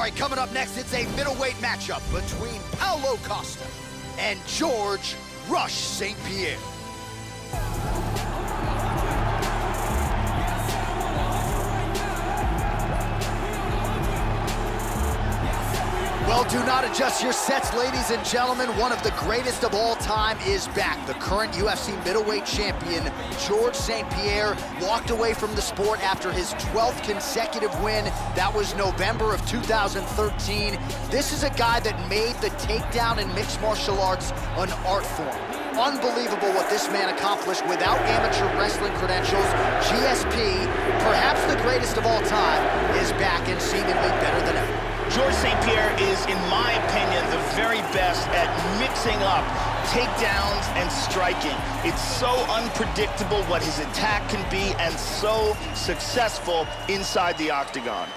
right, coming up next, it's a middleweight matchup between Pablo Costa and George Rush St-Pierre. Well, do not adjust your sets, ladies and gentlemen. One of the greatest of all time is back. The current UFC middleweight champion, George St-Pierre, walked away from the sport after his 12th consecutive win. That was November of 2013. This is a guy that made the takedown in mixed martial arts an art form. Unbelievable what this man accomplished without amateur wrestling credentials. GSP, perhaps the greatest of all time, is back and seemingly better than ever. George St-Pierre is, in my opinion, the very best at mixing up takedowns and striking. It's so unpredictable what his attack can be and so successful inside the octagon.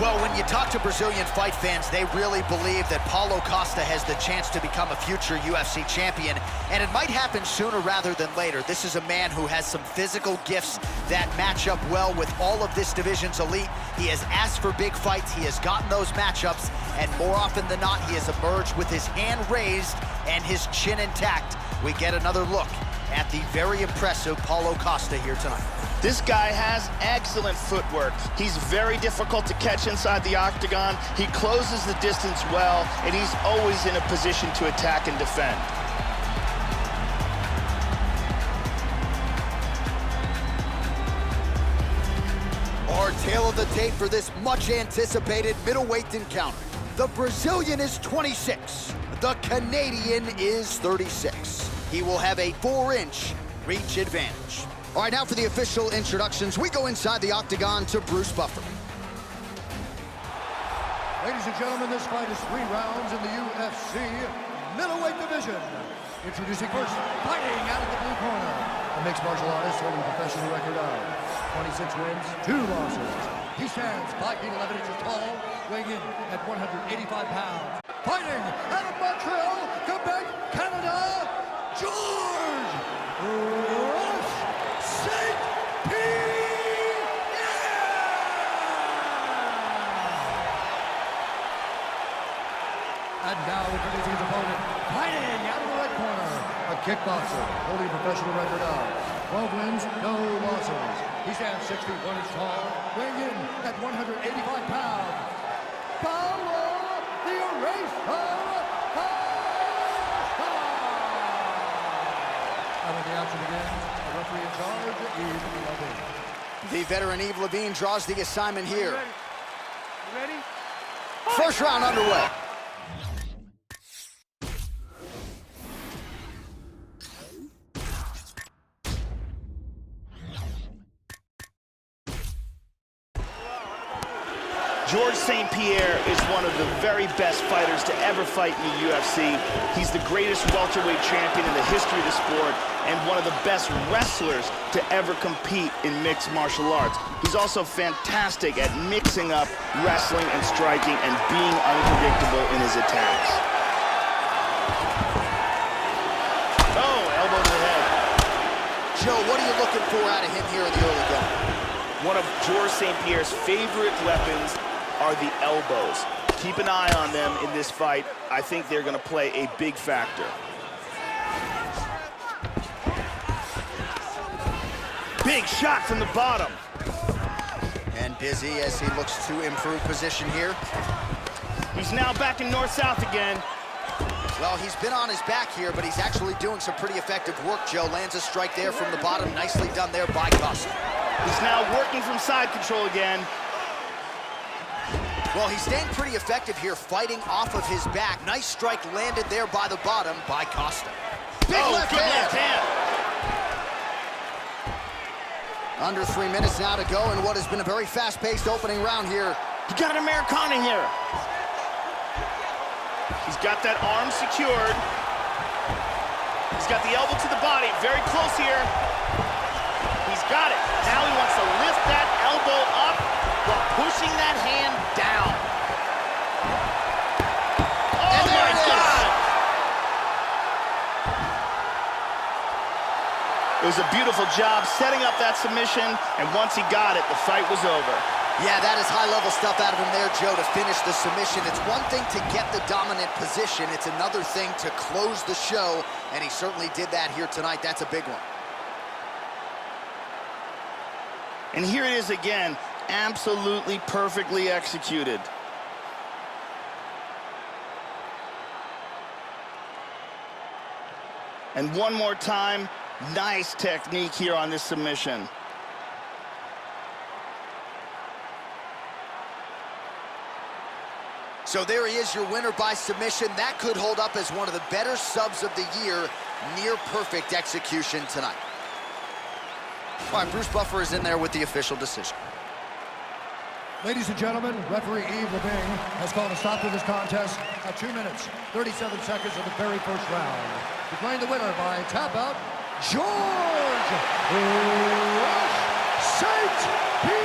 Well, when you talk to Brazilian fight fans, they really believe that Paulo Costa has the chance to become a future UFC champion, and it might happen sooner rather than later. This is a man who has some physical gifts that match up well with all of this division's elite. He has asked for big fights, he has gotten those matchups, and more often than not, he has emerged with his hand raised and his chin intact. We get another look at the very impressive Paulo Costa here tonight. This guy has excellent footwork. He's very difficult to catch inside the octagon. He closes the distance well, and he's always in a position to attack and defend. Our tale of the tape for this much-anticipated middleweight encounter. The Brazilian is 26. The Canadian is 36. He will have a 4-inch reach advantage. All right, now for the official introductions, we go inside the octagon to Bruce Buffer. Ladies and gentlemen, this fight is 3 rounds in the UFC middleweight division. Introducing first, fighting out of the blue corner, a mixed martial artist holding a professional record of 26 wins, 2 losses. He stands 5 feet 11 inches tall, weighing in at 185 pounds. Fighting out of Montreal, Quebec, Canada, George Rush St-Pierre! And now introducing his opponent, fighting out of the red corner, a kickboxer holding a professional record of 12 wins, no losses. He stands 6 feet 1 inch tall, weighing in at 185 pounds. Pablo, the Eraser! And when the action begins, the referee in charge, Yves Levine. The veteran Yves Levine draws the assignment here. You ready? First round underway. George St-Pierre is one of the very best fighters to ever fight in the UFC. He's the greatest welterweight champion in the history of the sport and one of the best wrestlers to ever compete in mixed martial arts. He's also fantastic at mixing up wrestling and striking and being unpredictable in his attacks. Oh, elbow to the head. Joe, what are you looking for out of him here in the early going? One of George St-Pierre's favorite weapons are the elbows. Keep an eye on them in this fight. I think they're going to play a big factor. Big shot from the bottom. And busy as he looks to improve position here. He's now back in north-south again. Well, he's been on his back here, but he's actually doing some pretty effective work, Joe. Lands a strike there from the bottom. Nicely done there by Costa. He's now working from side control again. Well, he's staying pretty effective here, fighting off of his back. Nice strike landed there by the bottom by Costa. Big left hand. Under 3 minutes now to go in what has been a very fast-paced opening round here. He got an Americana here. He's got that arm secured. He's got the elbow to the body, very close here. He's got it. Now he wants to lift that elbow up while pushing that hand down. Oh my God! It was a beautiful job setting up that submission, and once he got it, the fight was over. Yeah, that is high-level stuff out of him there, Joe, to finish the submission. It's one thing to get the dominant position. It's another thing to close the show, and he certainly did that here tonight. That's a big one. And here it is again, absolutely perfectly executed. And one more time, nice technique here on this submission. So there he is, your winner by submission. That could hold up as one of the better subs of the year. Near perfect execution tonight. All right, Bruce Buffer is in there with the official decision. Ladies and gentlemen, referee Yves Lebing has called a stop to this contest at 2 minutes, 37 seconds of the very first round. Declaring the winner by tap out, George St-Pierre!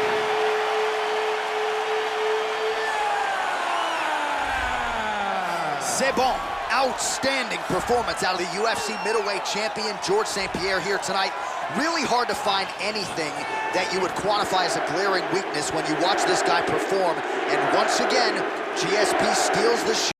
C'est bon. Outstanding performance out of the UFC middleweight champion, George St-Pierre, here tonight. Really hard to find anything that you would quantify as a glaring weakness when you watch this guy perform. And once again, GSP steals the show.